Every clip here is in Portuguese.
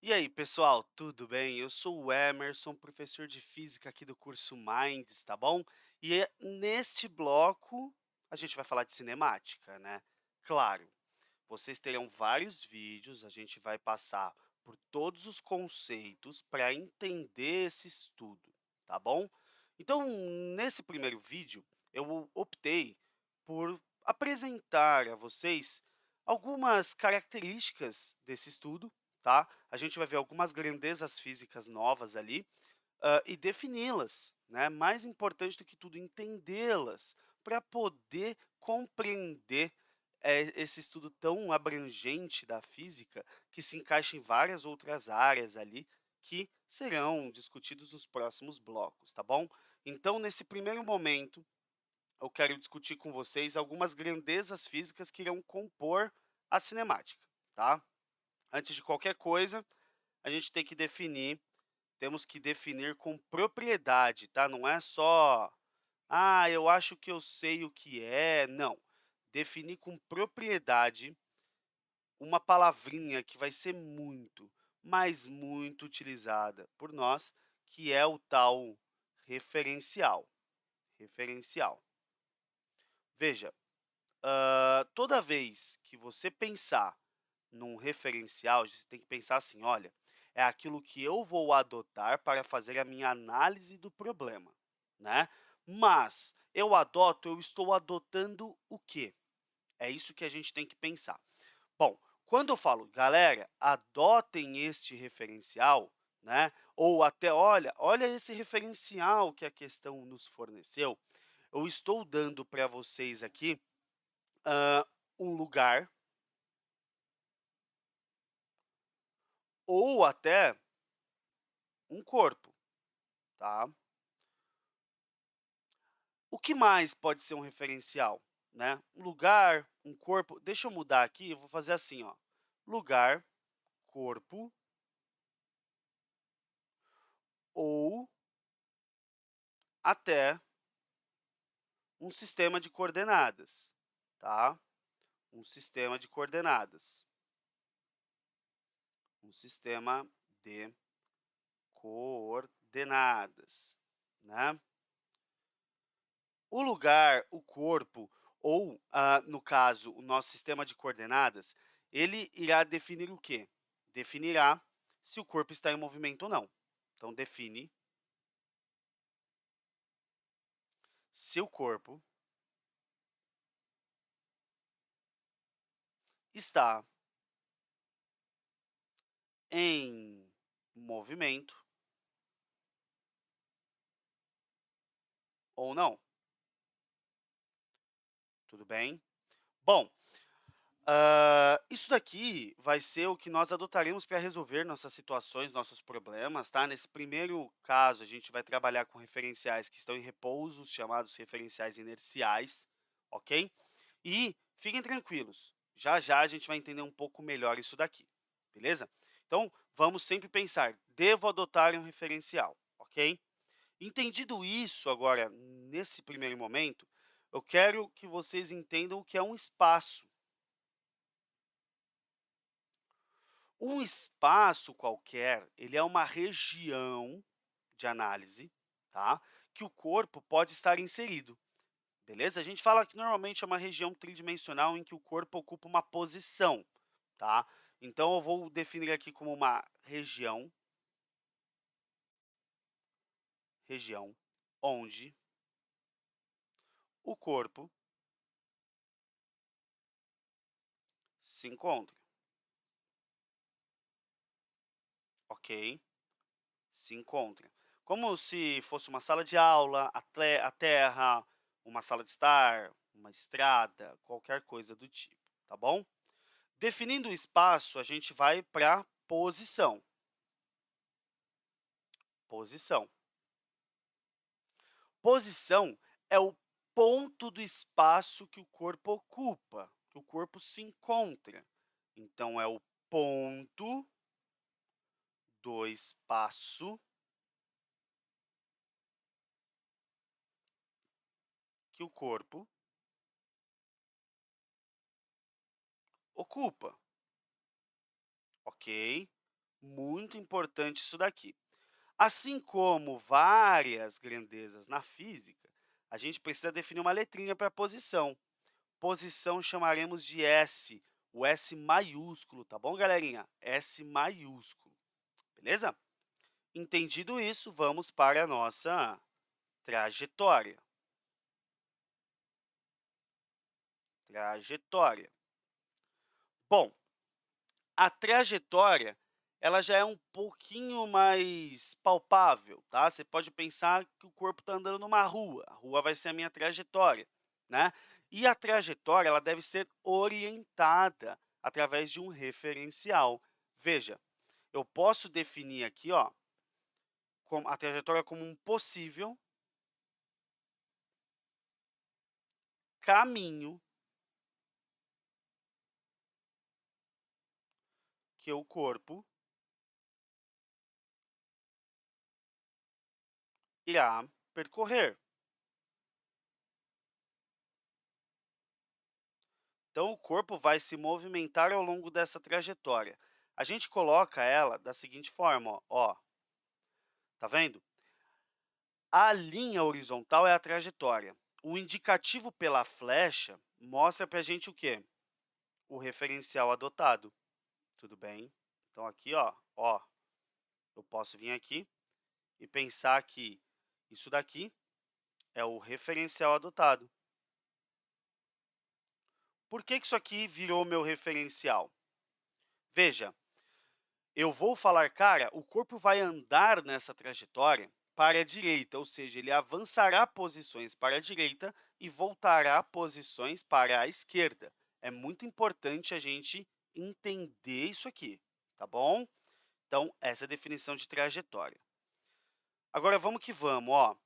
E aí, pessoal, tudo bem? Eu sou o Emerson, professor de física aqui do curso Minds, tá bom? Neste bloco a gente vai falar de cinemática, né? Claro, vocês terão vários vídeos, a gente vai passar por todos os conceitos para entender esse estudo, tá bom? Então, nesse primeiro vídeo, eu optei por apresentar a vocês algumas características desse estudo, tá? A gente vai ver algumas grandezas físicas novas ali, e defini-las, né? Mais importante do que tudo, entendê-las para poder compreender esse estudo tão abrangente da física que se encaixa em várias outras áreas ali que serão discutidos nos próximos blocos, tá bom? Então, nesse primeiro momento, eu quero discutir com vocês algumas grandezas físicas que irão compor a cinemática, tá? Antes de qualquer coisa, a gente tem que definir temos que definir com propriedade, tá? Não é só: "Ah, eu acho que eu sei o que é", não. Definir com propriedade uma palavrinha que vai ser muito, mas muito utilizada por nós, que é o tal referencial. Referencial. Veja, toda vez que você pensar num referencial, você tem que pensar assim: "Olha, é aquilo que eu vou adotar para fazer a minha análise do problema", né. Mas eu estou adotando o quê? É isso que a gente tem que pensar. Bom, quando eu falo: "Galera, adotem este referencial", né, ou até: "Olha esse referencial que a questão nos forneceu", eu estou dando para vocês aqui, hã, um lugar ou até um corpo, tá. O que mais pode ser um referencial, né? Um lugar, um corpo. Deixa eu mudar aqui, eu vou fazer assim, ó. Lugar, corpo ou até um sistema de coordenadas, tá? Um sistema de coordenadas. Um sistema de coordenadas, né? O lugar, o corpo ou, no caso, o nosso sistema de coordenadas, ele irá definir o quê? Definirá se o corpo está em movimento ou não. Então, define se o corpo está em movimento ou não. Tudo bem? Bom, isso daqui vai ser o que nós adotaremos para resolver nossas situações, nossos problemas, tá? Nesse primeiro caso, a gente vai trabalhar com referenciais que estão em repouso, chamados referenciais inerciais, ok? E fiquem tranquilos, já já a gente vai entender um pouco melhor isso daqui, beleza? Então, vamos sempre pensar, devo adotar um referencial, ok? Entendido isso agora, nesse primeiro momento, eu quero que vocês entendam o que é um espaço. Um espaço qualquer, ele é uma região de análise, tá? Que o corpo pode estar inserido, beleza? A gente fala que normalmente é uma região tridimensional em que o corpo ocupa uma posição, tá? Então eu vou definir aqui como uma região onde o corpo se encontra, ok? Se encontra. Como se fosse uma sala de aula, a terra, uma sala de estar, uma estrada, qualquer coisa do tipo, tá bom? Definindo o espaço, a gente vai para posição. Posição. Posição é o ponto do espaço que o corpo ocupa, que o corpo se encontra. Então, é o ponto do espaço que o corpo ocupa, ok? Muito importante isso daqui. Assim como várias grandezas na física, a gente precisa definir uma letrinha para posição. Posição chamaremos de S, o S maiúsculo, tá bom, galerinha? S maiúsculo, beleza? Entendido isso, vamos para a nossa trajetória. Trajetória. Bom, a trajetória, ela já é um pouquinho mais palpável, tá? Você pode pensar que o corpo está andando numa rua, a rua vai ser a minha trajetória, né? E a trajetória, ela deve ser orientada através de um referencial. Veja, eu posso definir aqui, ó, a trajetória como um possível caminho que o corpo irá percorrer. Então, o corpo vai se movimentar ao longo dessa trajetória. A gente coloca ela da seguinte forma, ó, tá vendo? A linha horizontal é a trajetória. O indicativo pela flecha mostra para a gente o quê? O referencial adotado, tudo bem? Então, aqui, ó, eu posso vir aqui e pensar que isso daqui é o referencial adotado. Por que isso aqui virou meu referencial? Veja, eu vou falar, cara, o corpo vai andar nessa trajetória para a direita, ou seja, ele avançará posições para a direita e voltará posições para a esquerda. É muito importante a gente entender isso aqui, tá bom? Então, essa é a definição de trajetória. Agora, vamos que vamos, ó.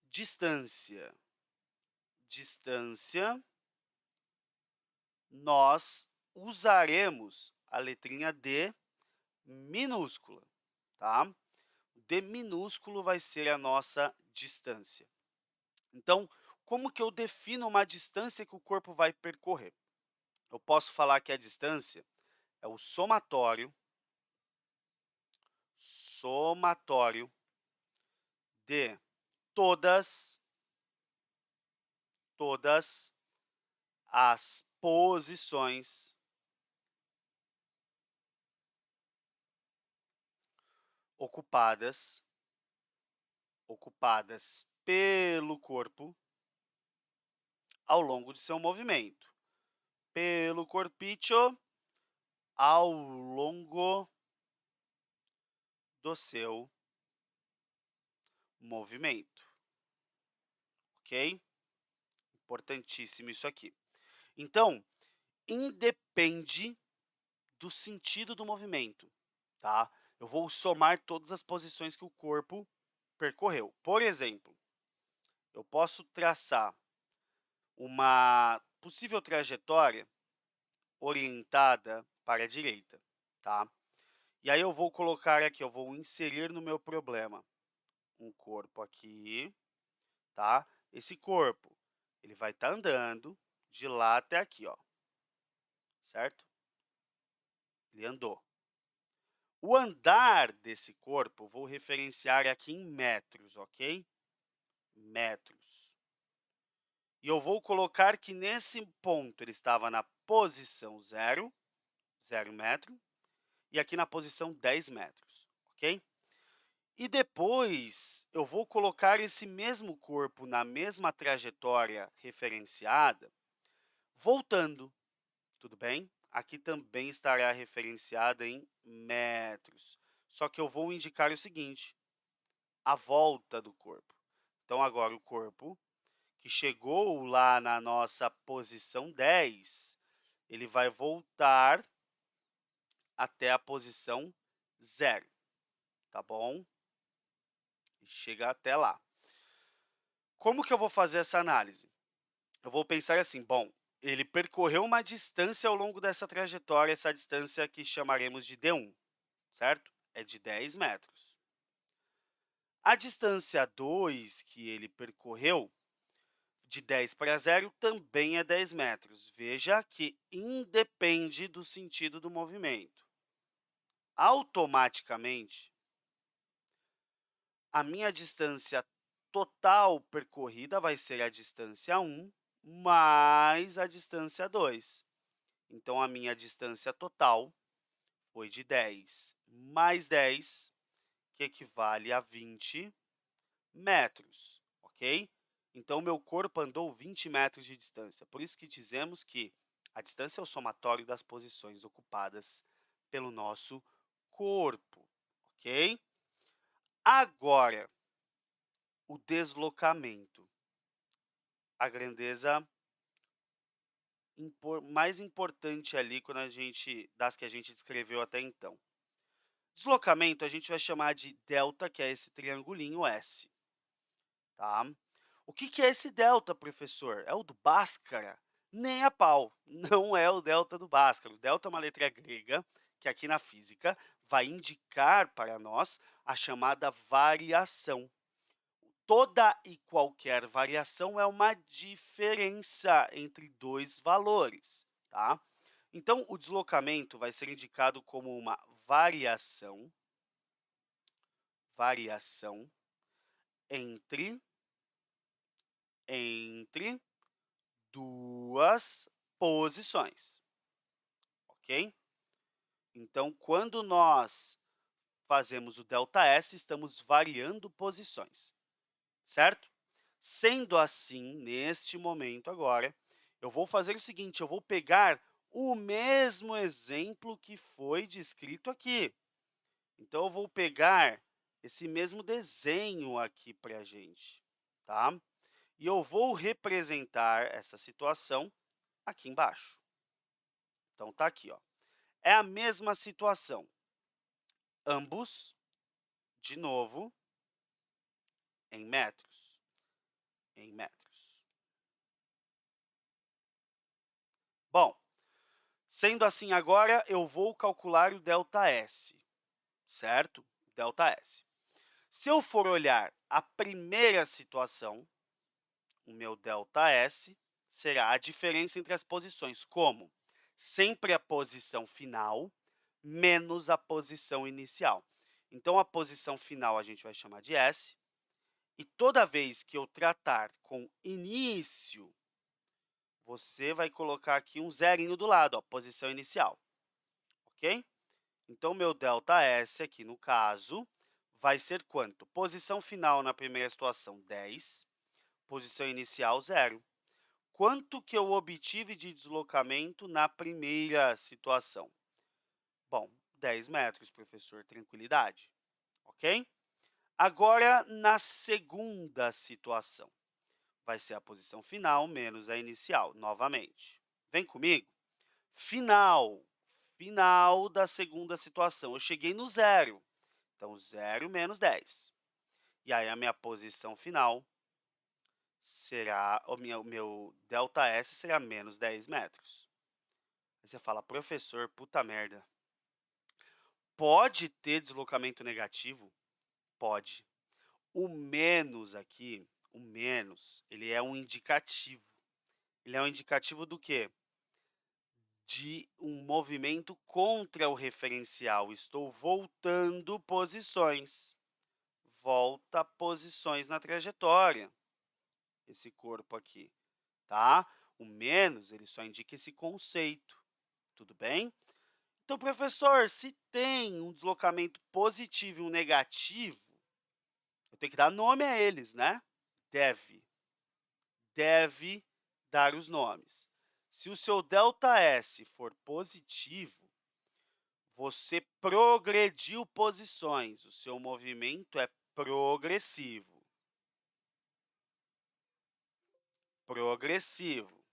Distância. Distância, nós usaremos a letrinha D minúscula, tá? D minúsculo vai ser a nossa distância. Então, como que eu defino uma distância que o corpo vai percorrer? Eu posso falar que a distância é o somatório de todas as posições ocupadas pelo corpo ao longo de seu movimento. Pelo corpício ao longo do seu movimento, ok? Importantíssimo isso aqui. Então, independe do sentido do movimento, tá? Eu vou somar todas as posições que o corpo percorreu. Por exemplo, eu posso traçar uma possível trajetória orientada para a direita, tá? E aí eu vou colocar aqui, eu vou inserir no meu problema um corpo aqui, tá? Esse corpo, ele vai estar andando de lá até aqui, ó, certo? Ele andou. O andar desse corpo, vou referenciar aqui em metros, ok? Metros. E eu vou colocar que nesse ponto ele estava na posição 0, 0 metro, e aqui na posição 10 metros, ok? E depois eu vou colocar esse mesmo corpo na mesma trajetória referenciada, voltando, tudo bem? Aqui também estará referenciada em metros. Só que eu vou indicar o seguinte, a volta do corpo. Então, agora o corpo, que chegou lá na nossa posição 10, ele vai voltar até a posição 0, tá bom? E chega até lá. Como que eu vou fazer essa análise? Eu vou pensar assim, bom, ele percorreu uma distância ao longo dessa trajetória, essa distância que chamaremos de D1, certo? É de 10 metros. A distância 2 que ele percorreu, de 10 para 0, também é 10 metros. Veja que independe do sentido do movimento. automaticamente, a minha distância total percorrida vai ser a distância 1 mais a distância 2. Então, a minha distância total foi de 10 mais 10, que equivale a 20 metros, ok? Então, meu corpo andou 20 metros de distância. Por isso que dizemos que a distância é o somatório das posições ocupadas pelo nosso corpo, ok? Agora, o deslocamento, a grandeza mais importante ali quando das que a gente descreveu até então. Deslocamento a gente vai chamar de delta, que é esse triangulinho S, tá? O que que é esse delta, professor? É o do Bhaskara? Nem a pau, não é o delta do Bhaskara. O delta é uma letra grega que aqui na física vai indicar para nós a chamada variação. Toda e qualquer variação é uma diferença entre dois valores, tá? Então, o deslocamento vai ser indicado como uma variação entre, entre duas posições, ok? Então, quando nós fazemos o ΔS, estamos variando posições, certo? Sendo assim, neste momento agora, eu vou fazer o seguinte, eu vou pegar o mesmo exemplo que foi descrito aqui. Então, eu vou pegar esse mesmo desenho aqui para a gente, tá? E eu vou representar essa situação aqui embaixo. Então, tá aqui, ó. É a mesma situação. Ambos, de novo, em metros. Em metros. Bom, sendo assim agora, eu vou calcular o ΔS, certo? ΔS. Se eu for olhar a primeira situação, o meu ΔS será a diferença entre as posições, como sempre a posição final menos a posição inicial. Então, a posição final a gente vai chamar de S, e toda vez que eu tratar com início, você vai colocar aqui um zerinho do lado, ó, posição inicial, ok? Então, meu ΔS aqui, no caso, vai ser quanto? Posição final na primeira situação, 10. Posição inicial, 0. Quanto que eu obtive de deslocamento na primeira situação? Bom, 10 metros, professor, tranquilidade, ok? Agora, na segunda situação, vai ser a posição final menos a inicial, novamente. Vem comigo? Final, final da segunda situação. Eu cheguei no zero, então 0 menos 10. E aí, a minha posição final será, o meu ΔS será menos 10 metros. Aí você fala, professor, puta merda, pode ter deslocamento negativo? Pode. O menos aqui, o menos, ele é um indicativo. Ele é um indicativo do quê? De um movimento contra o referencial. Estou voltando posições. Volta posições na trajetória, esse corpo aqui, tá? O menos, ele só indica esse conceito, tudo bem? Então, professor, se tem um deslocamento positivo e um negativo, eu tenho que dar nome a eles, né? Deve dar os nomes. Se o seu ΔS for positivo, você progrediu posições, o seu movimento é progressivo. Progressivo,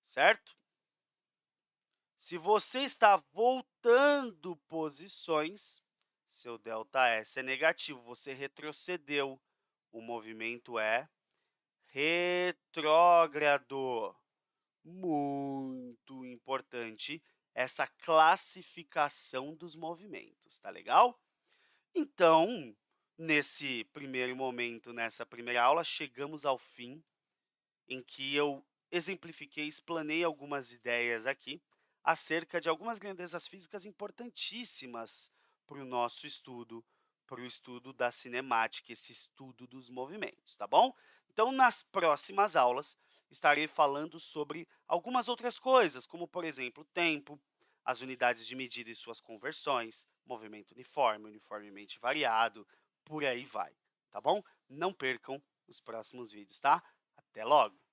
certo? Se você está voltando posições, seu ΔS é negativo, você retrocedeu, o movimento é retrógrado. Muito importante essa classificação dos movimentos, tá legal? Então, nesse primeiro momento, nessa primeira aula, chegamos ao fim em que eu exemplifiquei, explanei algumas ideias aqui acerca de algumas grandezas físicas importantíssimas para o nosso estudo, para o estudo da cinemática, esse estudo dos movimentos, tá bom? Então, nas próximas aulas, estarei falando sobre algumas outras coisas, como, por exemplo, tempo, as unidades de medida e suas conversões, movimento uniforme, uniformemente variado, por aí vai, tá bom? Não percam os próximos vídeos, tá? Até logo!